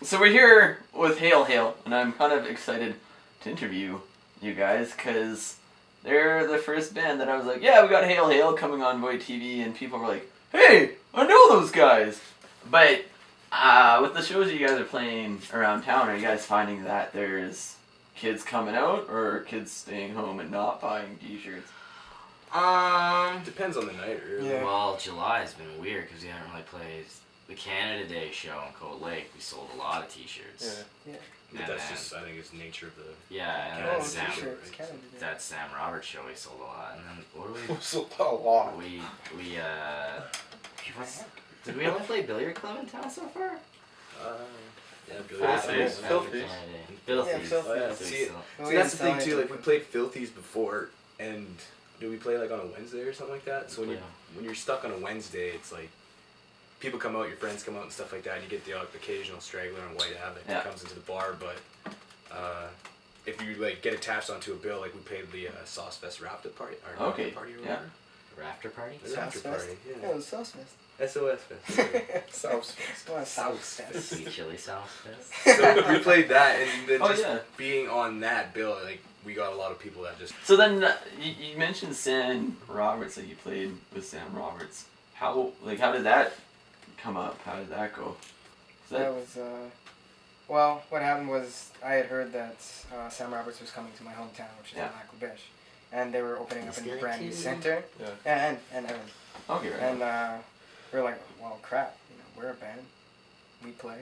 So we're here with Hale, and I'm kind of excited to interview you guys because they're the first band that I was like, yeah, we got Hale coming on Void TV, and people were like, hey, I know those guys. But with the shows you guys are playing around town, are you guys finding that there's kids coming out or kids staying home and not buying t-shirts? Depends on the night, really. Yeah. Well, July has been weird because we haven't really played the Canada Day show in Cold Lake. We sold a lot of t-shirts. Yeah. But that's just, I think, it's nature of the... Yeah, and Oh, that Sam, t-shirts, Canada Day. that Sam Roberts show we sold a lot. And then what do We sold a lot. did we only play Billiard Club in town so far? Yeah, After Billiards. Filthies. Canada Day. Filthies. Yeah, Oh, yeah. Filthies. See, Well, see, we that's the didn't thing, sell too. it. Like, we played Filthies before, and do we play, like, on a Wednesday or something like that? So Yeah. when you're stuck on a Wednesday, it's like... People come out, your friends come out and stuff like that, and you get the occasional straggler on White Ave that comes into the bar, but if you like get attached onto a bill, like we played the Sauce Fest Rafter party, or Okay, party or yeah. whatever. Rafter party? The Rafter party, Yeah, yeah. it was Sauce Fest. SOS Fest. Sauce Fest. What a Sauce Fest. Sweet chili sauce fest. So we played that, and then Oh, just yeah. being on that bill, like we got a lot of people that just... So then you mentioned Sam Roberts, that you played with Sam Roberts. How did that come up? How did that go? That was, well, what happened was I had heard that Sam Roberts was coming to my hometown, which is Yeah. Lac La Biche, and they were opening up a Scary brand new Kid. center. Yeah. And Evan. Okay, right. And we were like, well, crap, we're a band, we play,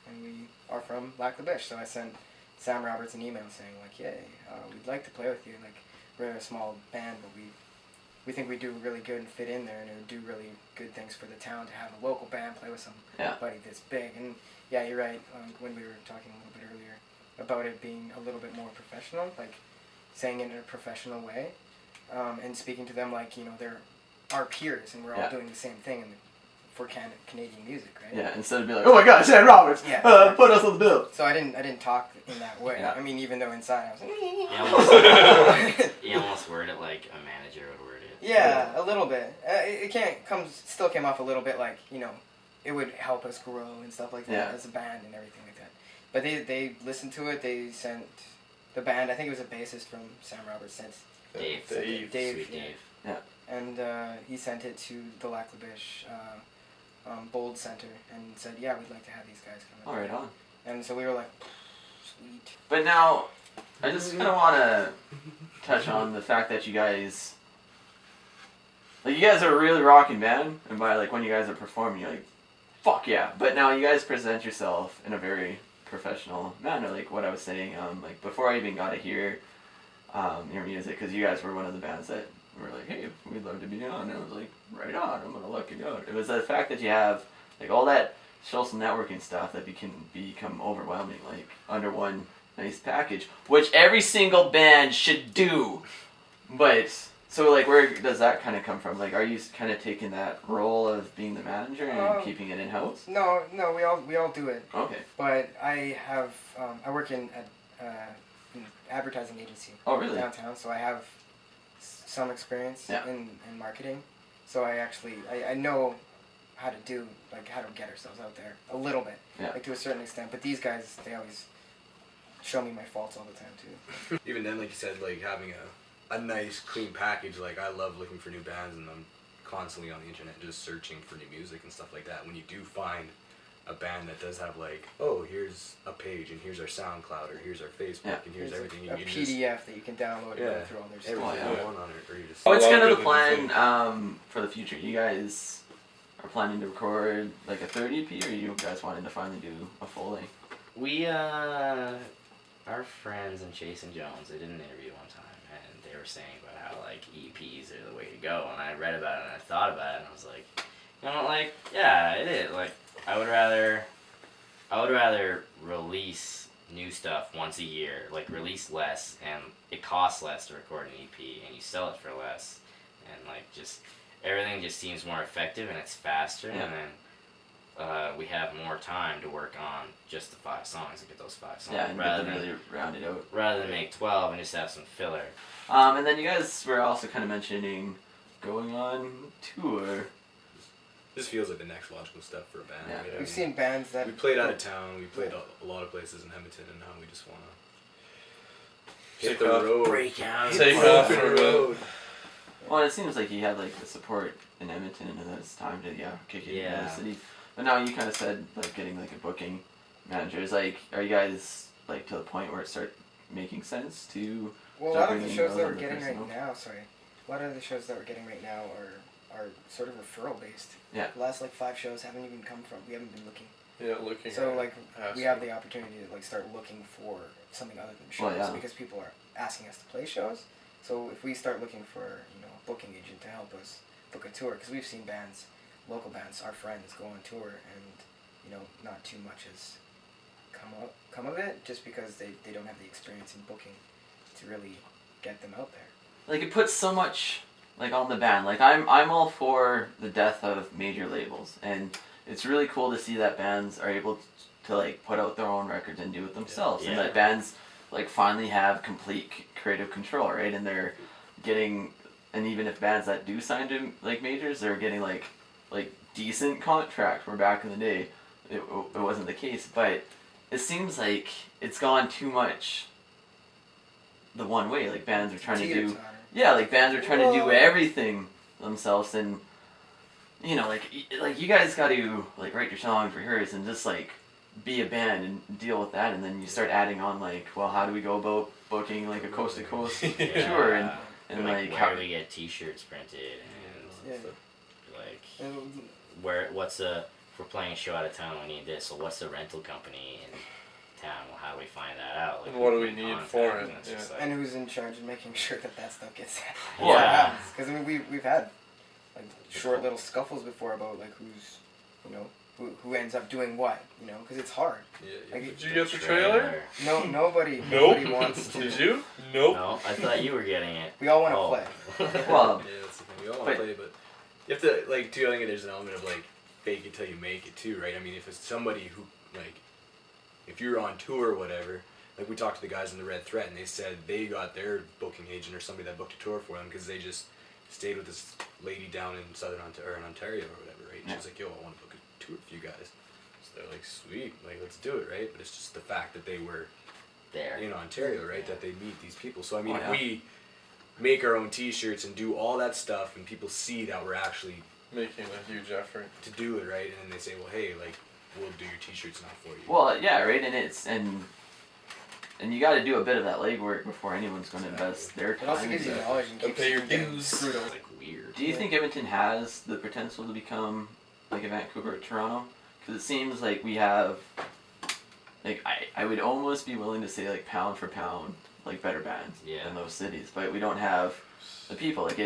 and we are from Lac La Biche. So I sent Sam Roberts an email saying, like, yay, we'd like to play with you. Like, we're a small band, but we think we do really good and fit in there, and it would do really good things for the town to have a local band play with somebody this big. And yeah, you're right, when we were talking a little bit earlier about it being a little bit more professional, like saying it in a professional way, and speaking to them like, they're our peers, and we're all doing the same thing for Canadian music, right? Yeah, instead of being like, oh my God, Sam Roberts, put us on the bill. So I didn't talk in that way. Yeah. I mean, even though inside I was like, You almost word it like a manager would word it. yeah, a little bit. Still came off a little bit like, it would help us grow and stuff like that as a band and everything like that. But they listened to it. They sent the band. I think it was a bassist from Sam Roberts sent Dave. Dave, Sweet yeah. Dave. Yeah. And he sent it to the Lac La Biche Bold Center and said, yeah, we'd like to have these guys come in. All right, on. And so we were like, sweet. But now, I just kind of want to touch on the fact that you guys are a really rocking band, and by like when you guys are performing, you're like, fuck yeah. But now you guys present yourself in a very professional manner, like what I was saying, like before I even got to hear your music, because you guys were one of the bands that were like, hey, we'd love to be on. And I was like, right on, I'm gonna look it out. It was the fact that you have like all that social networking stuff that can become overwhelming, like under one nice package, which every single band should do. But so like, where does that kind of come from? Like, are you kind of taking that role of being the manager and keeping it in house? No, we all do it. Okay. But I have I work in an advertising agency. Oh, really? Downtown, so I have some experience in marketing. So I know how to do, like, how to get ourselves out there a little bit, like to a certain extent. But these guys, they always show me my faults all the time too. Even then, like you said, like having a nice, clean package, like I love looking for new bands, and I'm constantly on the internet just searching for new music and stuff like that. When you do find a band that does have like, oh, here's a page, and here's our SoundCloud, or here's our Facebook, and here's everything. A PDF that you can download and go through all their stuff. Everything on it, or you just... What's kind of the plan for the future? You guys are planning to record like a third EP, or you guys wanting to finally do a full length? We, our friends in Chase and Jones, they did an interview one time, and they were saying about how, like, EPs are the way to go, and I read about it, and I thought about it, and I was like, like, yeah, it is, like, I would rather release new stuff once a year, like, release less, and it costs less to record an EP, and you sell it for less, and, like, just, everything just seems more effective, and it's faster, and then we have more time to work on just the 5 songs and get those 5 songs. Yeah, and rather get them than really round it out. rather than make 12 and just have some filler. And then you guys were also kind of mentioning going on tour. This feels like the next logical step for a band. Yeah. Right? I We've mean, seen bands that we played out of town. We played a lot of places in Edmonton, and now we just want to hit the road. Break out. Take Hit off the and road. Well, it seems like he had like the support in Edmonton, and then it's time to kick it into the Yeah. city. But now you kind of said like getting like a booking manager. Is like, are you guys like to the point where it starts making sense to? Well, a start lot of the bringing shows those that on we're the getting personal? right now, a lot of the shows that we're getting right now are sort of referral based. Yeah. The last like 5 shows haven't even come from. We haven't been looking. Yeah, looking. So at like past- we have the opportunity to like start looking for something other than shows Well, yeah. because people are asking us to play shows. So if we start looking for a booking agent to help us book a tour, because we've seen bands, local bands, our friends go on tour and not too much has come of it just because they don't have the experience in booking to really get them out there. Like it puts so much like on the band. Like I'm all for the death of major labels, and it's really cool to see that bands are able to like put out their own records and do it themselves, and Yeah. that bands like finally have complete creative control, right? And they're getting, and even if bands that do sign to like majors, they're getting like decent contracts. Where back in the day, it wasn't the case, but it seems like it's gone too much the one way. Like bands are trying to do. Teeter-totter. Yeah, like bands are trying to do Whoa. everything themselves, and like you guys got to like write your songs, rehearse, and just like be a band and deal with that, and then you start adding on like, well, how do we go about booking like a coast to coast tour, and like where how do we get T-shirts printed and Yeah. like And if we're playing a show out of town, we need this. So what's the rental company in town? Well, how do we find that out? Like, And what do we who need contact? for it? And it's just Yeah. like- And who's in charge of making sure that stuff gets Yeah. Because I mean we've had like short little scuffles before about like who's who ends up doing what, because it's hard. Yeah, Like, Did you get the trailer? Nobody Nope. wants to. Did you? Nope. No, I thought you were getting it. We all want to Oh. play. well, Yeah, that's the thing. We all want to play, but you have to like too. I think there's an element of like fake it till you make it too, right? I mean, if it's somebody who like, if you're on tour or whatever, like we talked to the guys in the Red Threat, and they said they got their booking agent or somebody that booked a tour for them because they just stayed with this lady down in Ontario or whatever, right? And she was like, "Yo, I want to book a tour for you guys." So they're like, "Sweet, like let's do it, right?" But it's just the fact that they were There. in Ontario, right? That they meet these people. So I mean, Oh, yeah. if we make our own T-shirts and do all that stuff, and people see that we're actually Making a huge effort. to do it, right? And then they say, well, hey, like we'll do your T-shirts now for you. well, yeah, right, and you got to do a bit of that legwork before anyone's going to invest their It also time gives you into it. knowledge and Gotta keeps pay you your from getting dues. screwed over. It's like weird. Do you think Edmonton has the potential to become like a Vancouver or Toronto? Because it seems like we have, like I would almost be willing to say like pound for pound, like better bands Yeah. than those cities, but we don't have the people. Like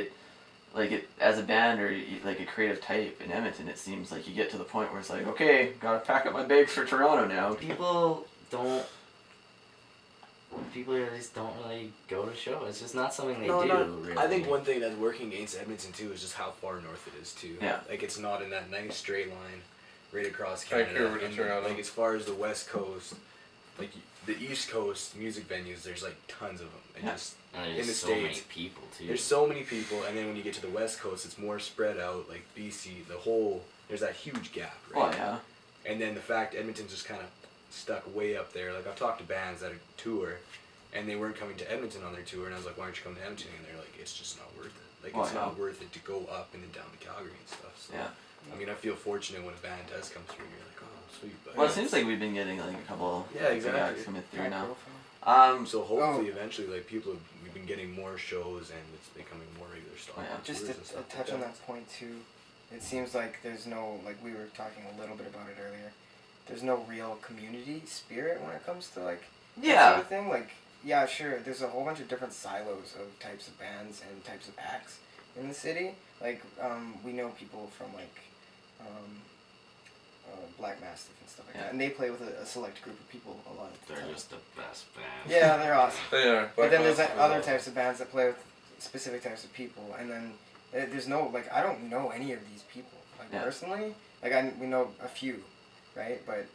it as a band or like a creative type in Edmonton, it seems like you get to the point where it's like, okay, gotta pack up my bags for Toronto now. People just don't really go to shows. It's just not something they No, do. no. Really. I think one thing that's working against Edmonton too is just how far north it is too. Yeah. Like it's not in that nice straight line, right across Canada. Vancouver to And, Toronto. like as far as the West Coast, like the East Coast music venues, there's like tons of them. And Yeah. just And in there's the so States, many people too. there's so many people, and then when you get to the West Coast, it's more spread out. Like BC, there's that huge gap, Oh right? yeah, And then the fact Edmonton's just kind of stuck way up there. Like I've talked to bands that tour, and they weren't coming to Edmonton on their tour, and I was like, why aren't you coming to Edmonton? And they're like, it's just not worth it. Like Oh, it's yeah. not worth it to go up and then down to Calgary and stuff. So, yeah. I mean, I feel fortunate when a band does come through. You're like, oh, sweet. But Well, it seems like we've been getting like a couple Yeah, big exactly. acts coming through High now. profile. so hopefully, eventually, like we've been getting more shows, and it's becoming more regular stuff. Oh, yeah. Just to touch on that point too, it seems like there's no, like we were talking a little bit about it earlier, there's no real community spirit when it comes to like that Yeah. sort of thing. Like, yeah, sure, there's a whole bunch of different silos of types of bands and types of acts in the city. Like, we know people from like Black Mastiff and stuff like Yeah. that, and they play with a select group of people a lot of the They're time. just the best band. Yeah, they're awesome. They are. But then there's Black other Mass is types of bands that play with specific types of people, and then there's no, like, I don't know any of these people, like, Yeah. personally. Like, we know a few, right? But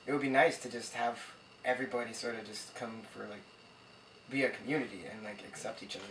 it would be nice to just have everybody sort of just come for, like, be a community and, like, accept each other.